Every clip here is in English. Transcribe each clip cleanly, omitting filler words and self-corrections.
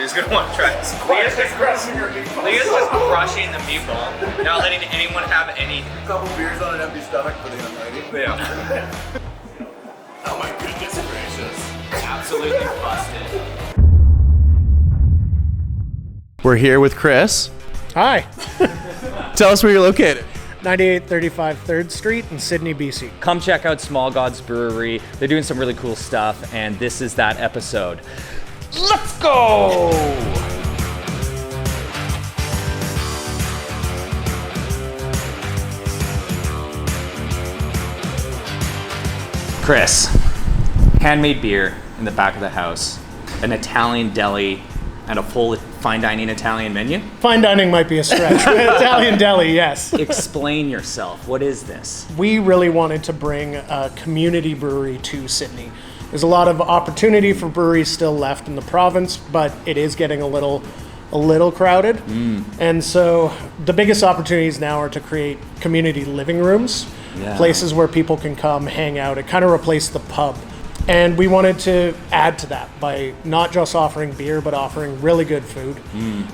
who's gonna want to try this. Leah's just crushing the meatball, not letting anyone have any. A couple beers on an empty stomach for the unlady. Yeah. Oh my goodness gracious. Absolutely busted. We're here with Chris. Hi. Tell us where you're located. 9835 3rd Street in Sydney, BC. Come check out Small Gods Brewery. They're doing some really cool stuff, and this is that episode. Let's go! Chris, handmade beer in the back of the house, an Italian deli, and a full fine dining Italian menu. Fine dining might be a stretch, but Italian deli, yes. Explain yourself. What is this? We really wanted to bring a community brewery to Sydney. There's a lot of opportunity for breweries still left in the province, but it is getting a little crowded. And so the biggest opportunities now are to create community living rooms, places where people can come hang out. It kind of replaced the pub. And we wanted to add to that by not just offering beer, but offering really good food,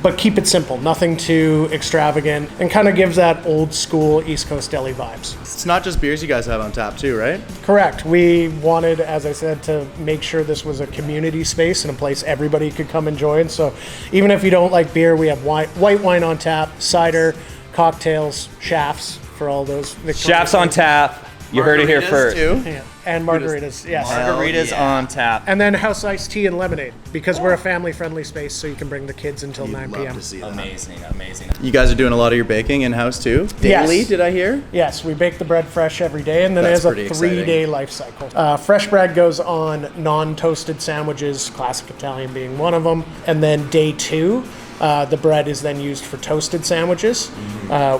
but keep it simple, nothing too extravagant, and kind of gives that old school East Coast deli vibes. It's not just beers you guys have on tap too, right? Correct. We wanted, as I said, to make sure this was a community space and a place everybody could come enjoy. And so even if you don't like beer, we have white wine on tap, cider, cocktails, shafts for all those. Shafts on tap. You heard it here first. Too. Yeah. And margaritas, yes. Margaritas on tap. And then house iced tea and lemonade, because we're a family-friendly space, so you can bring the kids until 9 Love p.m. to see that. Amazing. You guys are doing a lot of your baking in-house too? Daily, Yes. did I hear? Yes, we bake the bread fresh every day, and then That's it has a pretty exciting. 3-day life cycle. Fresh bread goes on non-toasted sandwiches, classic Italian being one of them. And then day 2, the bread is then used for toasted sandwiches,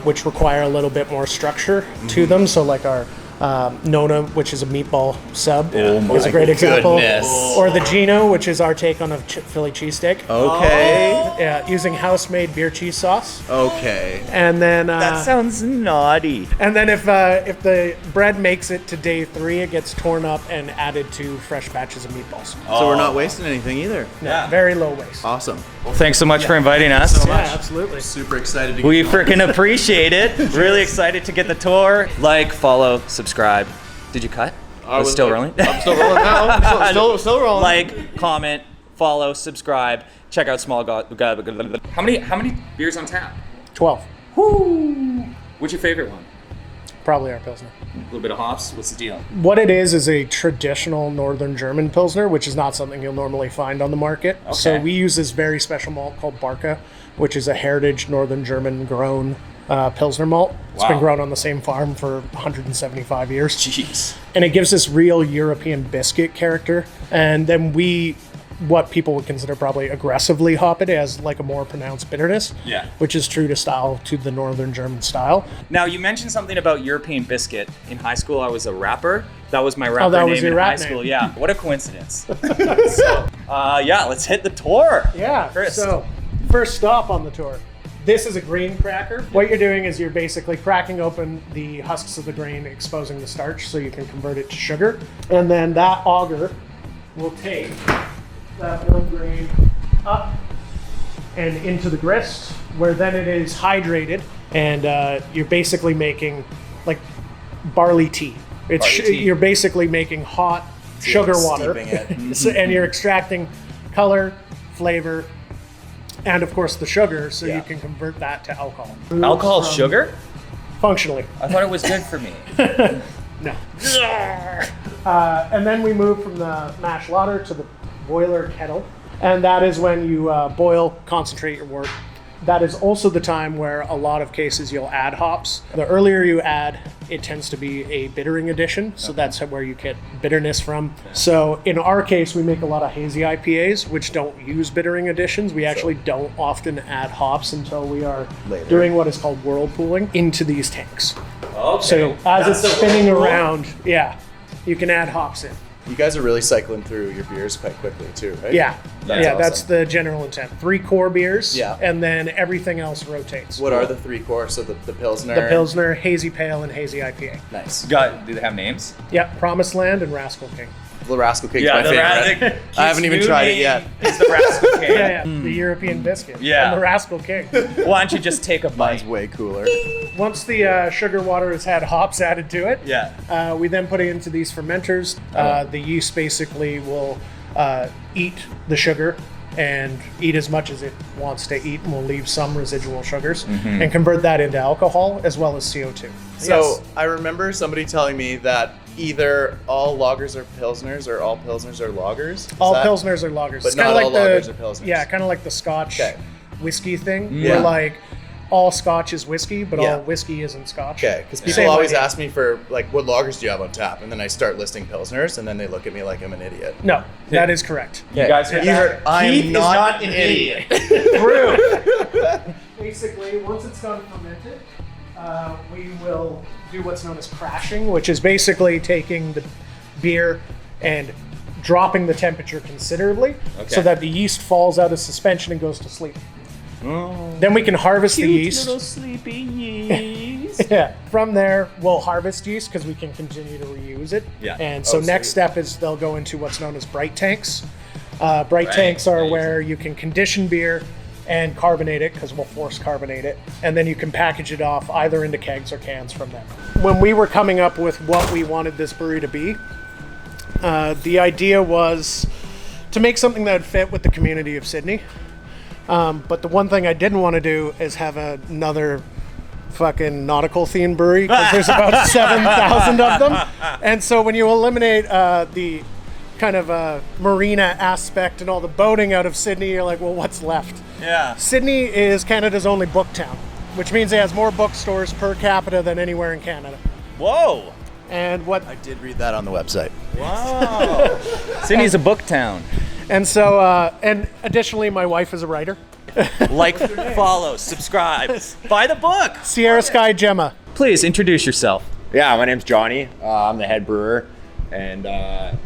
which require a little bit more structure to them. So like our Nona, which is a meatball sub, is a great example. goodness. Or the Gino, which is our take on a Philly cheesesteak. Okay. Yeah, using house-made beer cheese sauce. Okay. And then That sounds naughty. and then if the bread makes it to day 3, it gets torn up and added to fresh batches of meatballs. So we're not wasting anything either. Yeah. Very low waste. Awesome. Well, thanks so much for inviting us. Yeah, absolutely. Super excited to get We freaking appreciate it. Really excited to get the tour. Like, follow, subscribe. Did you cut? It's still rolling? I'm still rolling now. I'm still rolling. Like, comment, follow, subscribe. Check out Small God. How many beers on tap? 12. What's your favorite one? Probably our Pilsner. A little bit of hops. What's the deal? What it is a traditional Northern German Pilsner, which is not something you'll normally find on the market. So we use this very special malt called Barca, which is a heritage Northern German grown Pilsner malt. It's been grown on the same farm for 175 years. Jeez. And it gives this real European biscuit character. And then what people would consider probably aggressively hop it as like a more pronounced bitterness, which is true to the Northern German style. Now, you mentioned something about European biscuit. In high school, I was a rapper. That was my rapper that name was your in rap high name. school. Yeah. What a coincidence. So, let's hit the tour. Yeah, Chris. so first stop on the tour. This is a grain cracker. What you're doing is you're basically cracking open the husks of the grain, exposing the starch so you can convert it to sugar. And then that auger will take that mill grain up and into the grist, where then it is hydrated, and you're basically making like barley tea. You're basically making hot sugar water, and you're extracting color, flavor, and of course the sugar, so you can convert that to alcohol. Alcohol, sugar? Functionally. I thought it was good for me. No. And then we move from the mash lauter to the boiler kettle, and that is when you boil, concentrate your wort. That is also the time where a lot of cases you'll add hops. The earlier you add, it tends to be a bittering addition, so that's where you get bitterness from. So in our case, we make a lot of hazy IPAs, which don't use bittering additions. We actually don't often add hops until we are doing what is called whirlpooling into these tanks. Okay. So as it's spinning around, you can add hops in. You guys are really cycling through your beers quite quickly too, right? Yeah. That's awesome. That's the general intent. 3 core beers, Yeah. and then everything else rotates. What are the 3 core? So the Pilsner? The Pilsner, Hazy Pale, and Hazy IPA. Nice. Do they have names? Yep, Promised Land and Rascal King. The Rascal King's Yeah, my the favorite. I haven't even tried it yet. Is the Rascal King. Yeah, the European biscuit. Yeah. And the Rascal King. Why don't you just take a Mine's bite? way cooler. Once the sugar water has had hops added to it, Yeah. we then put it into these fermenters. The yeast basically will eat the sugar and eat as much as it wants to eat, and will leave some residual sugars and convert that into alcohol as well as CO2. So I remember somebody telling me that either all lagers are pilsners or all pilsners are lagers. All pilsners are lagers. But It's kinda not all like lagers the, are pilsners. Yeah, kind of like the Scotch Okay. whiskey thing. Yeah. Where like all Scotch is whiskey, but Yeah. all whiskey isn't Scotch. Okay, because people Same always idea. ask me for like, what lagers do you have on tap? And then I start listing pilsners, and then they look at me like I'm an idiot. No, that is correct. You guys heard that? I Keith am is not an an idiot. Brew. Basically, once it's done fermented, we will do what's known as crashing, which is basically taking the beer and dropping the temperature considerably so that the yeast falls out of suspension and goes to sleep. Then we can harvest the yeast. Little sleepy yeast. Yeah. From there, we'll harvest yeast because we can continue to reuse it. Yeah. And so next sweet. step is they'll go into what's known as bright tanks. Bright tanks are where you can condition beer and carbonate it, because we'll force carbonate it, and then you can package it off either into kegs or cans from there. When we were coming up with what we wanted this brewery to be, the idea was to make something that would fit with the community of Sydney. But the one thing I didn't want to do is have another fucking nautical themed brewery, because there's about 7,000 of them. And so when you eliminate the kind of marina aspect and all the boating out of Sydney, you're like, well, what's left? Yeah. Sydney is Canada's only book town, which means it has more bookstores per capita than anywhere in Canada. Whoa. And what I did read that on the website. Wow. Sydney's a book town. and so and additionally, my wife is a writer. Like, follow, subscribe, buy the book. Sierra Sky Gemma. Please introduce yourself. Yeah, my name's Johnny. I'm the head brewer and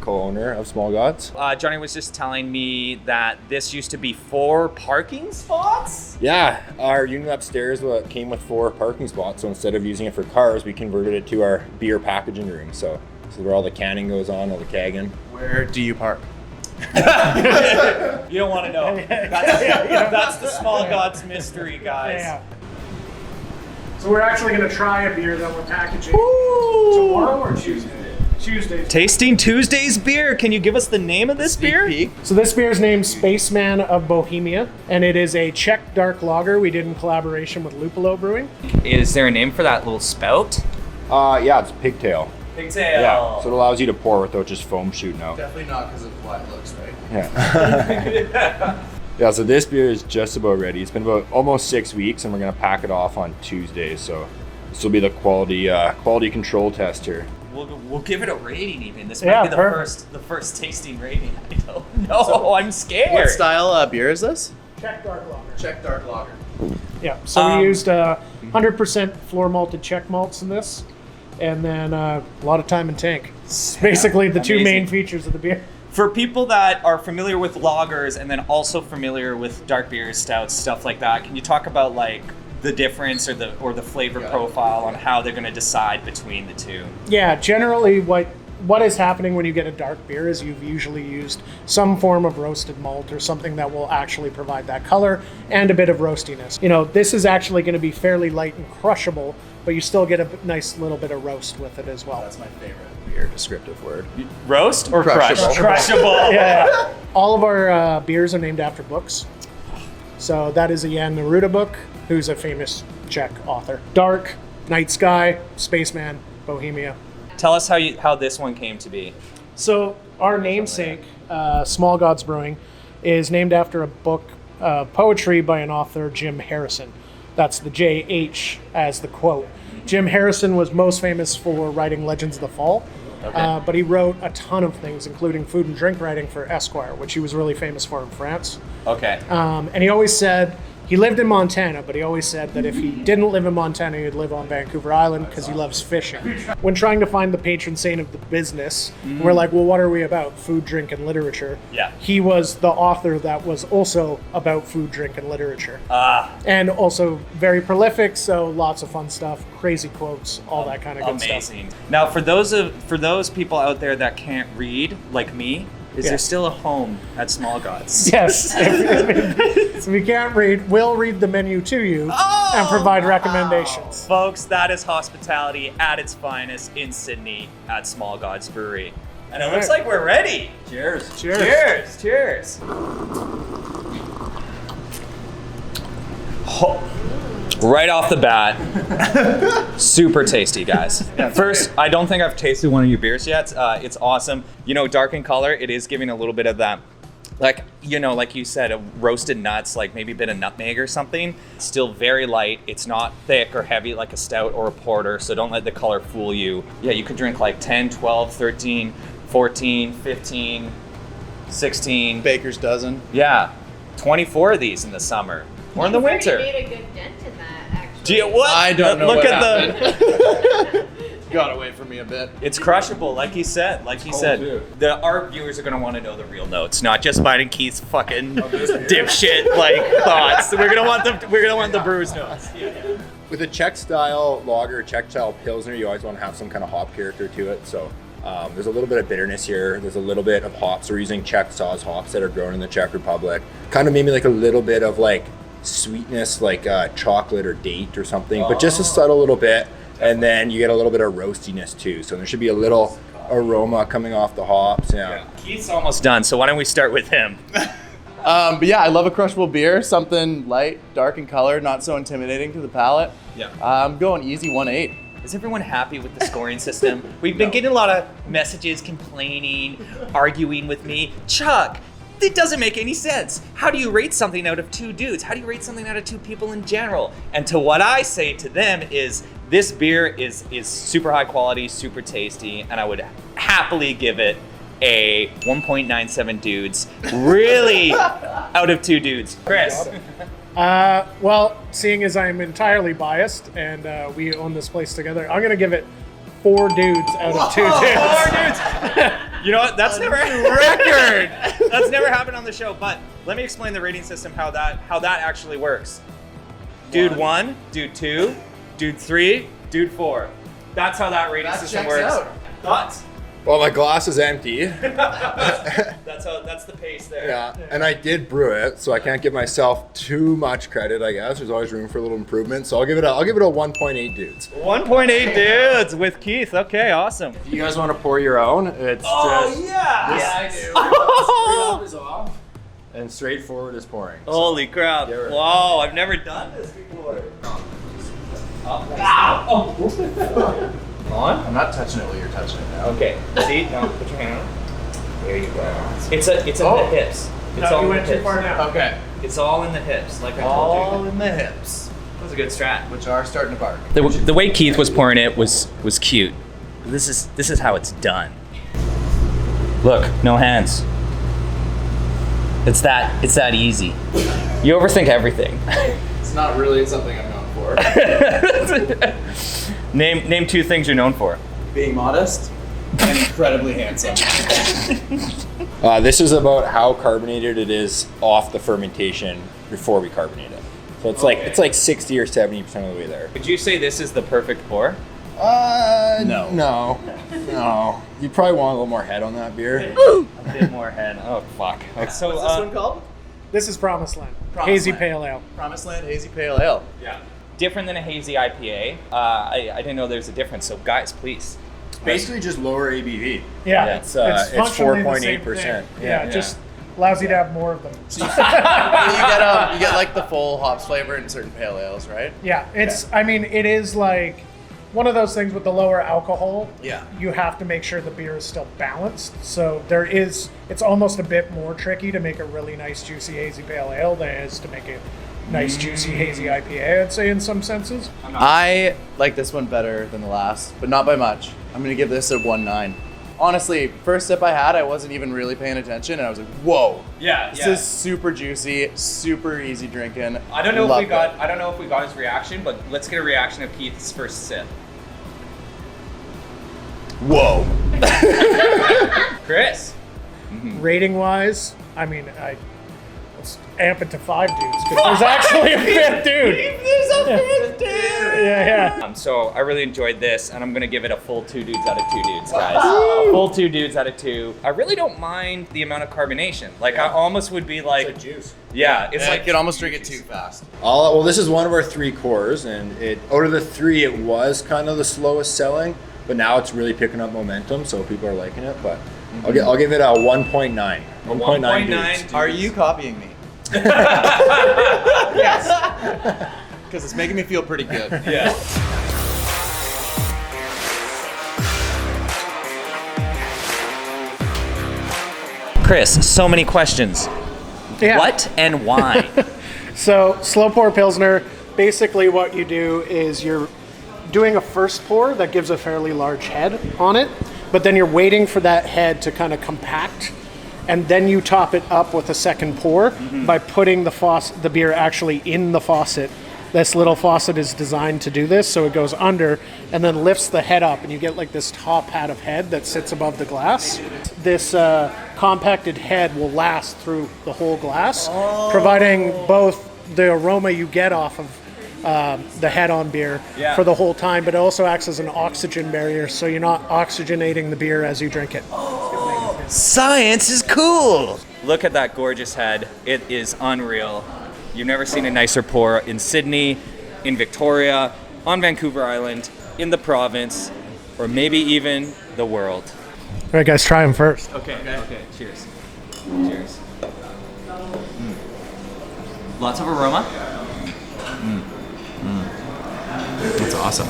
co-owner of Small Gods. Johnny was just telling me that this used to be 4 parking spots. Yeah, our unit upstairs came with 4 parking spots, so instead of using it for cars, we converted it to our beer packaging room. So this is where all the canning goes on, all the kegging. Where do you park? You don't want to know. That's the Small Gods mystery, guys. Yeah. So we're actually going to try a beer that we're packaging tomorrow or Tuesday. Tuesday. Tasting Tuesday's beer. Can you give us the name of this beer? Peek. So this beer is named Spaceman of Bohemia, and it is a Czech dark lager we did in collaboration with Lupolo Brewing. Is there a name for that little spout? Yeah, it's pigtail. Pigtail. Yeah, so it allows you to pour without just foam shooting out. Definitely not because of why it looks, right? Yeah. Yeah, so this beer is just about ready. It's been about almost 6 weeks, and we're gonna pack it off on Tuesday. So this will be the quality control test here. We'll give it a rating even. This Yeah, might be the first tasting rating. I don't know. I'm scared. What style beer is this? Czech dark lager. Czech dark lager. Yeah, so we used 100% floor malted Czech malts in this, and then a lot of time in tank. Basically the two Amazing. main features of the beer. For people that are familiar with lagers and then also familiar with dark beers, stouts, stuff like that, can you talk about like the difference or the flavor profile on how they're going to decide between the two? Yeah, generally what is happening when you get a dark beer is you've usually used some form of roasted malt or something that will actually provide that color and a bit of roastiness. You know, this is actually going to be fairly light and crushable, but you still get a nice little bit of roast with it as well. That's my favorite beer descriptive word. Roast or Crushable. Crushable. Yeah. All of our beers are named after books. So that is a Jan Neruda book, who's a famous Czech author. Dark, Night Sky, Spaceman, Bohemia. Tell us how this one came to be. So our namesake, Small Gods Brewing, is named after a book, poetry by an author, Jim Harrison. That's the JH as the quote. Jim Harrison was most famous for writing Legends of the Fall, but he wrote a ton of things, including food and drink writing for Esquire, which he was really famous for in France. Okay. And he always said He lived in Montana, but he always said that if he didn't live in Montana, he'd live on Vancouver Island because he loves fishing. When trying to find the patron saint of the business, we're like, well, what are we about? Food, drink, and literature. Yeah. He was the author that was also about food, drink, and literature. And also very prolific, so lots of fun stuff, crazy quotes, all that kind of good stuff. Amazing. Now, for those people out there that can't read, like me, is there still a home at Small Gods? Yes. So we can't read. We'll read the menu to you and provide recommendations. Folks, that is hospitality at its finest in Sydney at Small Gods Brewery. And it looks like we're ready. Cheers. Cheers. Cheers. Right off the bat, super tasty, guys. First, I don't think I've tasted one of your beers yet. It's awesome. You know, dark in color, it is giving a little bit of that, like, you know, like you said, roasted nuts, like maybe a bit of nutmeg or something. Still very light. It's not thick or heavy like a stout or a porter, so don't let the color fool you. Yeah, you could drink like 10, 12, 13, 14, 15, 16. Baker's dozen. Yeah, 24 of these in the summer or in the winter. You made a good dent in that, actually. Gee, what? I don't know Look what at happened. Got away from me a bit. It's crushable, like he said. Like he said, too. our viewers are gonna want to know the real notes, not just mine and Keith's fucking dipshit like thoughts. We're gonna want the brewer's notes. With a Czech style lager, Czech style pilsner, you always want to have some kind of hop character to it. So there's a little bit of bitterness here. There's a little bit of hops. We're using Czech Saaz hops that are grown in the Czech Republic. Kind of maybe like a little bit of like sweetness, like chocolate or date or something, but just a subtle little bit. And then you get a little bit of roastiness too. So there should be a little aroma coming off the hops. Yeah. Keith's almost done, so why don't we start with him? But yeah, I love a crushable beer. Something light, dark in color, not so intimidating to the palate. Yeah. I'm going easy 1.8. Is everyone happy with the scoring system? We've been getting a lot of messages complaining, arguing with me. Chuck, it doesn't make any sense. How do you rate something out of two dudes? How do you rate something out of two people in general? And to what I say to them is, this beer is super high quality, super tasty, and I would happily give it a 1.97 dudes. Really, out of two dudes. Chris. Well, seeing as I'm entirely biased and we own this place together, I'm going to give it 4 dudes out of 2 dudes. 4 dudes. You know what? That's never record. That's never happened on the show. But let me explain the rating system, how that actually works. Dude 1, dude 2, dude 3, dude 4. That's how that rating system checks works. out. Thoughts? Well, my glass is empty. That's the pace there. Yeah, and I did brew it, so I can't give myself too much credit. I guess there's always room for a little improvement. So I'll give it a 1.8 dudes. 1.8 dudes with Keith. Okay, awesome. If you guys want to pour your own, it's just yeah. I do. Is off and straightforward as pouring. So. Holy crap! Get ready. Wow, I've never done this before. On? I'm not touching it while you're touching it now. Okay. See? No, put your hand on. There you go. It's in the hips. It's all you in went the too hips. far now. Okay. It's all in the hips, like I told All you. in the hips, That was a good strat. which are starting to bark. The way Keith was pouring it was cute. This is how it's done. Look, no hands. It's that easy. You overthink everything. It's not really something I'm known for. Name 2 things you're known for. Being modest and incredibly handsome. This is about how carbonated it is off the fermentation before we carbonate it. So it's like 60 or 70% of the way there. Would you say this is the perfect pour? No. You probably want a little more head on that beer. A bit more head. Oh fuck. So What's this one called? This is Promised Land. Promised Hazy Land. Pale Ale. Promised Land Hazy Pale Ale. yeah, different than a hazy IPA. I didn't know there's a difference. So guys, please. Basically just lower ABV. Yeah, It's, it's functionally the same 4.8%. thing. Yeah. Yeah, just allows you to have more of them. you get like the full hops flavor in certain pale ales, right? Yeah, I mean, it is like one of those things with the lower alcohol. Yeah. You have to make sure the beer is still balanced. So it's almost a bit more tricky to make a really nice juicy hazy pale ale than it is to make a nice juicy hazy IPA, I'd say in some senses. I like this one better than the last, but not by much. I'm gonna give this a 1.9. honestly, first sip I had, I wasn't even really paying attention, and I was like, "Whoa, Yeah, this is super juicy, super easy drinking." I don't know Loved if we got. it. I don't know if we got his reaction, but let's get a reaction of Keith's first sip. Whoa. Chris. Rating wise, I mean, let's amp it to 5 dudes because there's actually a 5th dude. There's a fifth dude. Yeah. So I really enjoyed this, and I'm gonna give it a full 2 dudes out of 2 dudes, guys. A full 2 dudes out of 2. I really don't mind the amount of carbonation. Like I almost would be like, It's like juice. yeah, it's I like could almost drink it too fast. Well, this is one of our 3 cores, and out of the 3, it was kind of the slowest selling, but now it's really picking up momentum, so people are liking it. But I'll give it a 1.9. 1.9 dudes. Are you copying me? yes. Because it's making me feel pretty good. Yeah. Chris, so many questions. Yeah. What and why? So slow pour Pilsner, basically what you do is you're doing a first pour that gives a fairly large head on it, but then you're waiting for that head to kind of compact, and then you top it up with a second pour by putting the beer actually in the faucet. This little faucet is designed to do this, so it goes under and then lifts the head up, and you get like this top hat of head that sits above the glass. This compacted head will last through the whole glass, providing both the aroma you get off of the head-on beer for the whole time, but it also acts as an oxygen barrier, so you're not oxygenating the beer as you drink it. Science is cool. Look at that gorgeous head. It is unreal. You've never seen a nicer pour in Sydney, in Victoria, on Vancouver Island, in the province, or maybe even the world. All right, guys, try them first. Okay. Cheers. Cheers. Lots of aroma. That's awesome.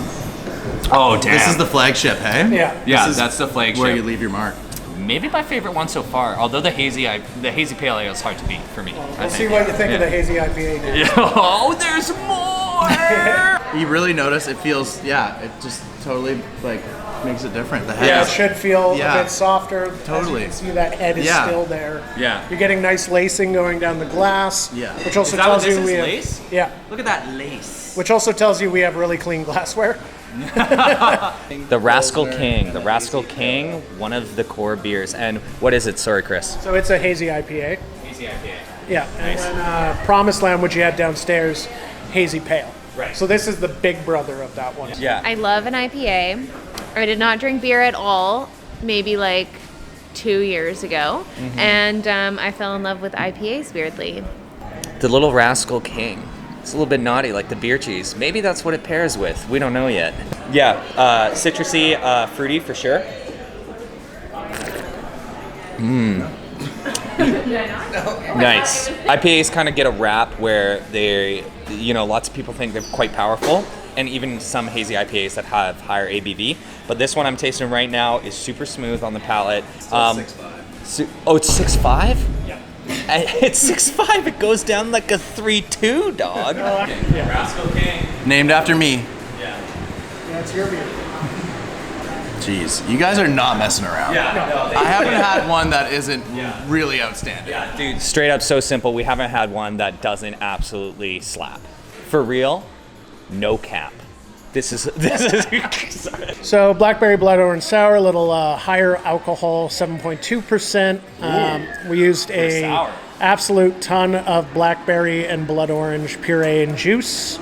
Oh, damn. This is the flagship, hey? Yeah. Yeah, This is that's the flagship. where you leave your mark. Maybe my favorite one so far. Although the hazy pale ale is hard to beat for me. We'll see what you think of the hazy IPA. Dude. Oh, there's more. You really notice it feels, it just totally like makes it different. The head Yeah, it is- should feel Yeah. a bit softer. Totally. As you can see, that head is Yeah. still there. Yeah. You're getting nice lacing going down the glass. Yeah. Which also Is that tells what this you is, we have, lace? Yeah. Look at that lace. Which also tells you we have really clean glassware. The Rascal King. The Rascal King, one of the core beers. And what is it? Sorry, Chris. So it's a hazy IPA. Hazy IPA. Yeah. And then Promised Land, which you had downstairs, hazy pale. Right. So this is the big brother of that one. Yeah. I love an IPA. I did not drink beer at all, maybe like 2 years ago. And I fell in love with IPAs weirdly. The Little Rascal King. It's a little bit naughty, like the beer cheese. Maybe that's what it pairs with. We don't know yet. Yeah, citrusy, fruity for sure. Nice. IPAs kind of get a rap where they, lots of people think they're quite powerful, and even some hazy IPAs that have higher ABV. But this one I'm tasting right now is super smooth on the palate. 6.5. It's 6.5? Yeah. It's 6.5. It goes down like a 3.2, dog. Rascal King. Named after me. Yeah. That's your beer. Jeez, you guys are not messing around. I haven't had one that isn't really outstanding. Yeah, dude. Straight up so simple. We haven't had one that doesn't absolutely slap. For real, no cap. This is So Blackberry Blood Orange Sour, a little higher alcohol, 7.2%. We used a sour. absolute ton of blackberry and blood orange puree and juice,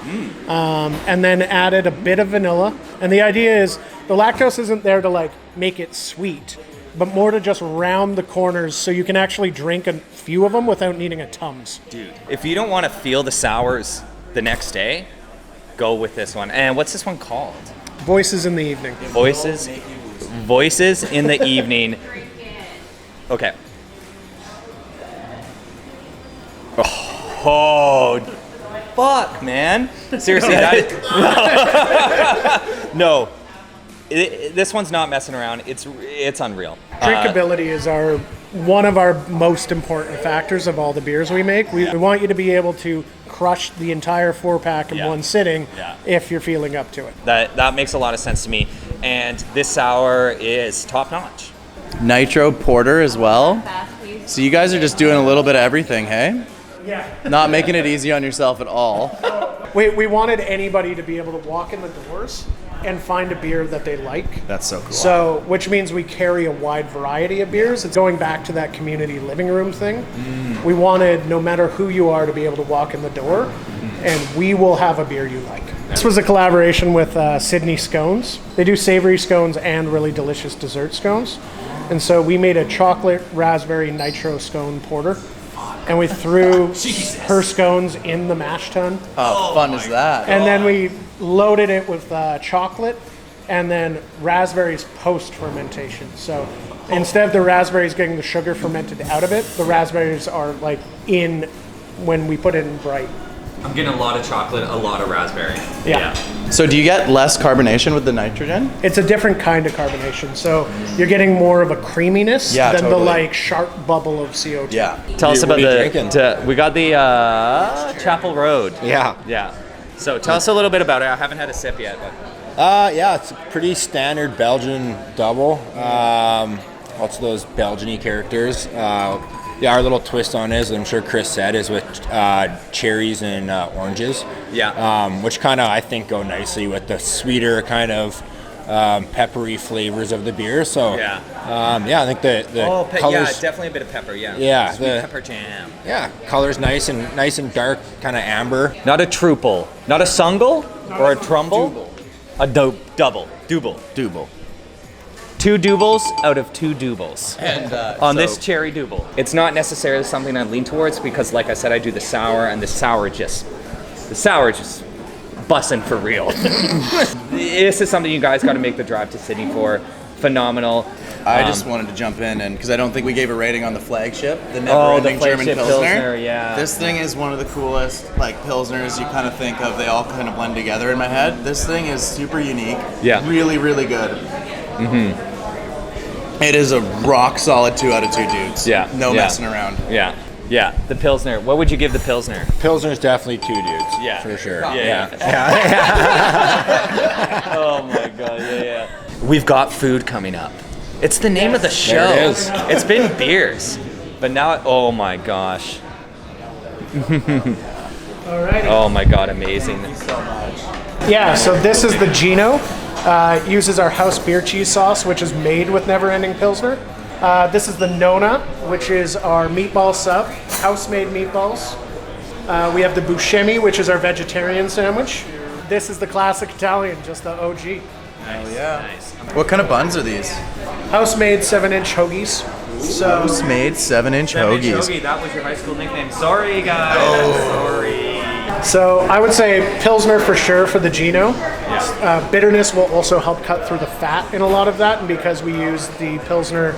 and then added a bit of vanilla. And the idea is the lactose isn't there to like make it sweet, but more to just round the corners so you can actually drink a few of them without needing a Tums. dude. If you don't want to feel the sours the next day, go with this one. And what's this one called? Voices in the Evening. Voices in the Evening. Okay. Oh, fuck, man. Seriously, no. This one's not messing around. It's unreal. Drinkability is one of our most important factors of all the beers we make. We want you to be able to crush the entire 4-pack in one sitting if you're feeling up to it. That makes a lot of sense to me. And this sour is top notch. nitro porter as well. So you guys are just doing a little bit of everything, hey? Yeah. Not making it easy on yourself at all. We wanted anybody to be able to walk in the doors and find a beer that they like. That's so cool. So, which means we carry a wide variety of beers. It's going back to that community living room thing. We wanted no matter who you are to be able to walk in the door, and we will have a beer you like. This was a collaboration with Sydney Scones. They do savory scones and really delicious dessert scones. And so we made a chocolate raspberry nitro scone porter. And we threw her scones in the mash tun. How fun is that? And then we loaded it with chocolate and then raspberries post fermentation. So instead of the raspberries getting the sugar fermented out of it, the raspberries are like in when we put it in bright. I'm getting a lot of chocolate, a lot of raspberry. Yeah. So do you get less carbonation with the nitrogen? It's a different kind of carbonation. So you're getting more of a creaminess than the totally. like sharp bubble of CO2. Yeah. Tell us What about are you drinking? we got the Chapel Road. Yeah. Yeah. So tell us a little bit about it. I haven't had a sip yet, but Yeah, it's a pretty standard Belgian double. Lots of those Belgian-y characters. Yeah, our little twist on it, as I'm sure Chris said, is with cherries and oranges. Yeah. Which kind of, I think, go nicely with the sweeter kind of peppery flavors of the beer. So, Yeah. I think the colors... yeah, definitely a bit of pepper. Yeah. Yeah, Sweet the- pepper jam. Yeah, color's nice and dark, kind of amber. Not a truple, not a sungle or a trumble. A double. Double. 2 doubles out of 2 doubles. And On this cherry double. It's not necessarily something I lean towards because, like I said, I do the sour, and the sour just bussin' for real. This is something you guys got to make the drive to Sydney for. Phenomenal. I just wanted to jump in, and because I don't think we gave a rating on the flagship, the never-ending German flagship Pilsner, yeah. This thing is one of the coolest like Pilsners you kind of think of. They all kind of blend together in my head. This thing is super unique. Yeah. Really, really good. It is a rock solid 2 out of 2 dudes. Yeah. No Yeah. messing around. Yeah. The Pilsner. What would you give the Pilsner? Pilsner's definitely 2 dudes. Yeah. For sure. Yeah. Oh my god, yeah. We've got food coming up. It's the name of the show. There it is. It's been beers. But now, oh my gosh. Alrighty. Oh my god, amazing. Yeah, so this is the Gino. It uses our house beer cheese sauce, which is made with Never Ending Pilsner. This is the Nona, which is our meatball sub, house-made meatballs. We have the Buscemi, which is our vegetarian sandwich. This is the classic Italian, just the OG. Oh yeah. What kind of buns are these? House-made 7-inch hoagies. So House-made 7-inch hoagies. That was your high school nickname. Sorry, guys. Sorry. So I would say Pilsner for sure for the Gino. Bitterness will also help cut through the fat in a lot of that, and because we use the Pilsner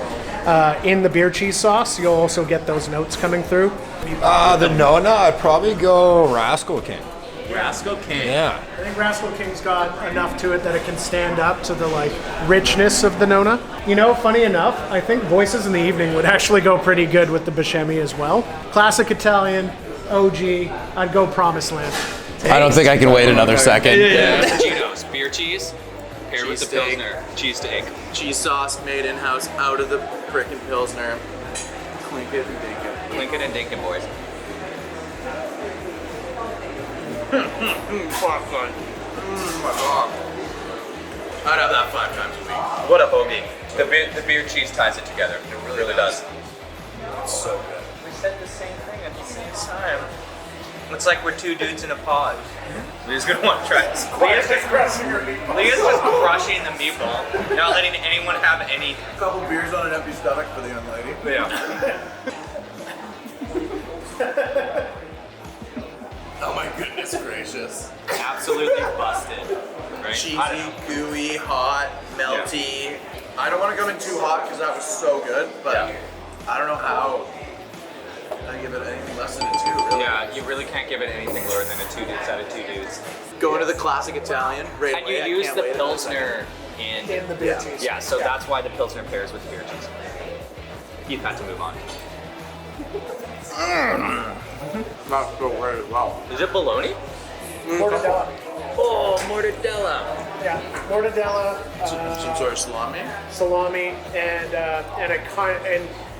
in the beer cheese sauce, you'll also get those notes coming through. The Nona, I'd probably go Rascal King. Rascal King. Yeah. I think Rascal King's got enough to it that it can stand up to the like richness of the Nona. You know, funny enough, I think Voices in the Evening would actually go pretty good with the Buscemi as well. Classic Italian, OG, I'd go Promised Land. I don't think I can wait another second. Geno's beer cheese paired with the Cheesesteak. Pilsner. Cheesesteak. Cheese sauce made in-house out of the frickin' Pilsner. Clink it and dink it. Clink it and dink it, boys. I'd have that 5 times a week. What a hoagie. The beer cheese ties it together. It really does. It's so good. We said the same thing at the same time. It's like we're 2 dudes in a pod. Leah's gonna want to try this. Leah's just crushing the meatball, not letting anyone have any. A couple beers on an empty stomach for the young lady. Yeah. Oh my goodness gracious. Absolutely busted. Right? Cheesy, gooey, hot, melty. I don't want to go in too hot because that was so good, but I don't know how I give it anything less than a 2, really. Yeah, you really can't give it anything lower than a 2 dudes out of 2 dudes. Going to the classic Italian. Right And away. I you use can't the wait another second. Pilsner in The beer cheese. Yeah, so that's why the Pilsner pairs with beer cheese. You've had to move on. Not so very well. Is it bologna? Pork dog. Oh, mortadella. Yeah, mortadella, Some sort of salami. salami, and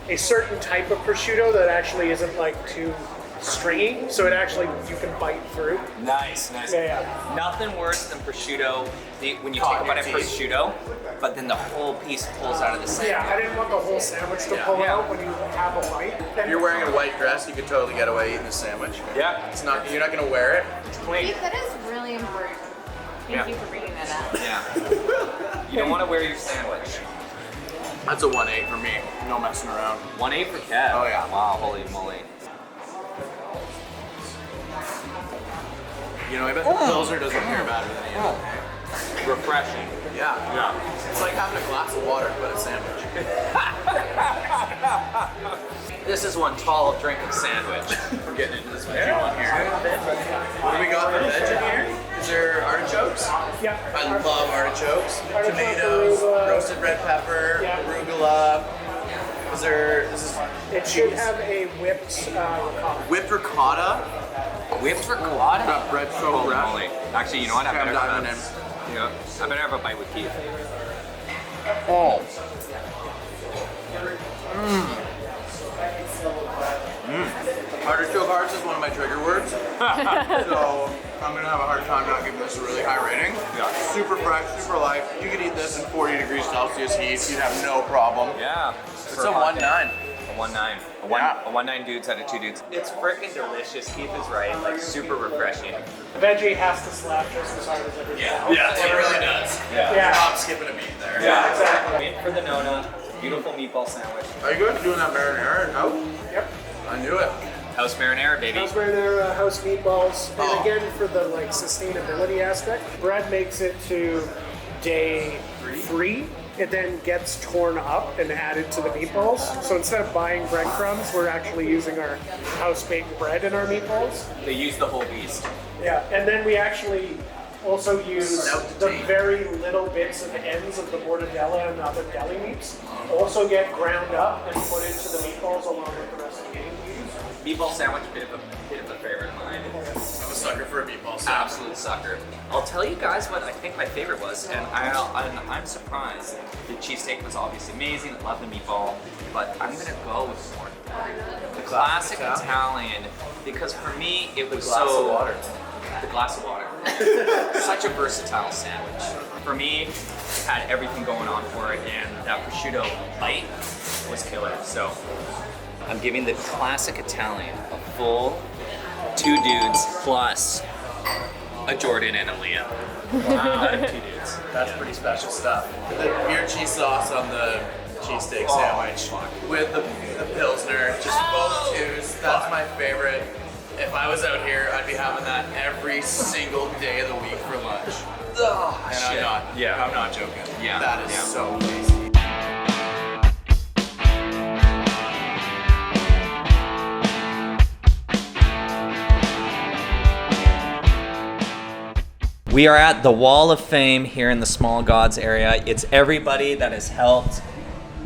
a certain type of prosciutto that actually isn't like too stringy, so it actually you can bite through. Nice. Yeah. Nothing worse than prosciutto when you take a bite of prosciutto, but then the whole piece pulls out of the sandwich. Yeah, I didn't want the whole sandwich to pull out when you have a bite. If you're wearing a white dress, you could totally get away eating a sandwich. Yeah. It's not. You're not gonna wear it. Keith, that is really important. Thank you for bringing that up. Yeah. You don't want to wear your sandwich. That's a 1-8 for me. No messing around. 1-8 for Kev. Oh, yeah. Wow, holy moly. You know, I bet the Pilsner doesn't pair better than the other. Refreshing. Yeah. It's like having a glass of water but a sandwich. This is one tall drinking sandwich. We're getting into this veggie one here. What do we got for veg in here? Is there artichokes? Yeah. I love artichokes. Artichoke, Tomatoes, arugula. roasted red pepper, Yeah. arugula. Is there It should have a whipped ricotta. whipped ricotta? Whipped ricotta? Got bread so Holy wrapped. moly. Actually, you know what? I better Diving have, I better have a bite with Keith. Oh. Artichoke hearts is one of my trigger words. So I'm gonna have a hard time not giving this a really high rating. Yeah. Super fresh, super light. You could eat this in 40 degrees Celsius heat. You'd have no problem. Yeah. It's a 1-9. A 1-9. Yeah. A 1-9 dudes out of 2 dudes. It's freaking delicious. Keith is right. Like super refreshing. The veggie has to slap just as hard as everything else. Yeah, it really does. Yeah. Yeah. Not skipping a beat there. Yeah, exactly. In for the Nona. Beautiful meatball sandwich. Are you guys doing that marinara? No? Yep. I knew it. House marinara, baby. House marinara, house meatballs, Oh. and again for the like sustainability aspect, bread makes it to day 3. It then gets torn up and added to the meatballs. So instead of buying breadcrumbs, we're actually using our house baked bread in our meatballs. They use the whole beast. Yeah, and then we actually also use Snout the tea. very little bits of ends of the mortadella and other deli meats. Also get ground up and put into the meatballs along with the rest of the meat. Meatball sandwich, bit of a favorite of mine. I'm a sucker for a meatball sandwich. Absolute sucker. I'll tell you guys what I think my favorite was, and I'm surprised. The cheesesteak was obviously amazing. I love the meatball, but I'm gonna go with more. The classic Italian, because for me it was Glass so. of water. The glass of water. Such a versatile sandwich. For me, it had everything going on for it, and that prosciutto bite was killer. So I'm giving the classic Italian a full 2 dudes plus a Jordan and a Leah. Out of 2 dudes. That's pretty special stuff. The beer cheese sauce on the cheesesteak sandwich with the Pilsner, just both twos. That's my favorite. If I was out here, I'd be having that every single day of the week for lunch. And shit. I'm not joking. Yeah. That is Yeah. so tasty. We are at the Wall of Fame here in the Small Gods area. It's everybody that has helped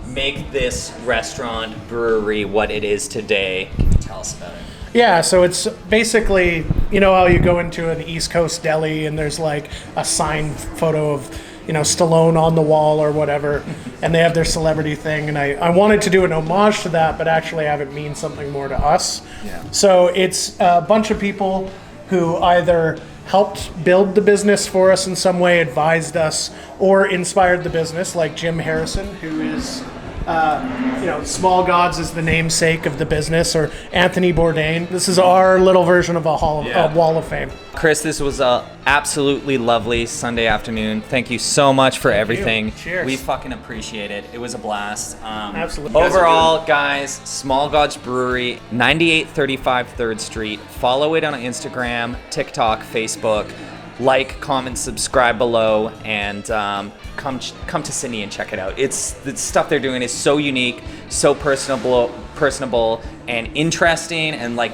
make this restaurant, brewery, what it is today. Can you tell us about it? Yeah, so it's basically, you know how you go into an East Coast deli and there's like a signed photo of, you know, Stallone on the wall or whatever, and they have their celebrity thing, and I wanted to do an homage to that, but actually have it mean something more to us. Yeah. So it's a bunch of people who either helped build the business for us in some way, advised us, or inspired the business, like Jim Harrison, who is, you know, Small Gods is the namesake of the business, or Anthony Bourdain. This is our little version of a Wall of Fame. Chris, this was a absolutely lovely Sunday afternoon. Thank you so much for everything. Cheers. We fucking appreciate it. It was a blast. Absolutely. Overall, guys, Small Gods Brewery, 9835 3rd Street. Follow it on Instagram, TikTok, Facebook. Like, comment, subscribe below, and come to Sydney and check it out. It's the stuff they're doing is so unique, so personable, and interesting, and like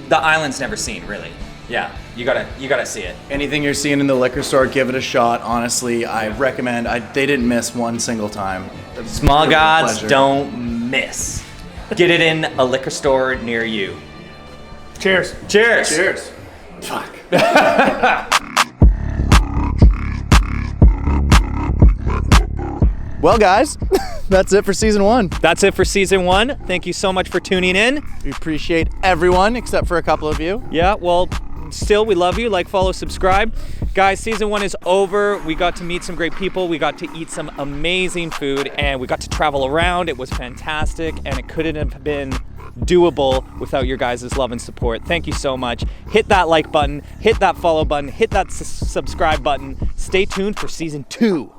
the island's never seen really. Yeah, you gotta see it. Anything you're seeing in the liquor store, give it a shot. Honestly, I recommend. They didn't miss one single time. Small It was a Gods pleasure. don't miss. Get it in a liquor store near you. Cheers. Cheers. Cheers. Fuck. Well, guys, that's it for season 1. That's it for season 1. Thank you so much for tuning in. We appreciate everyone except for a couple of you. Yeah, well, still, we love you. Like, follow, subscribe. Guys, season 1 is over. We got to meet some great people. We got to eat some amazing food, and we got to travel around. It was fantastic, and it couldn't have been doable without your guys' love and support. Thank you so much. Hit that like button, hit that follow button, hit that subscribe button. Stay tuned for season 2.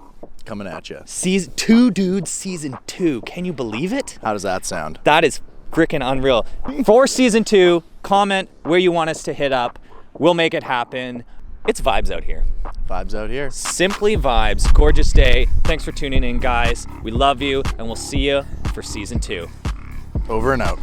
Coming at you. Season 2, dude, season 2. Can you believe it? How does that sound? That is freaking unreal. For season 2, comment where you want us to hit up. We'll make it happen. It's vibes out here. Vibes out here. Simply vibes. Gorgeous day. Thanks for tuning in, guys. We love you, and we'll see you for season 2. Over and out.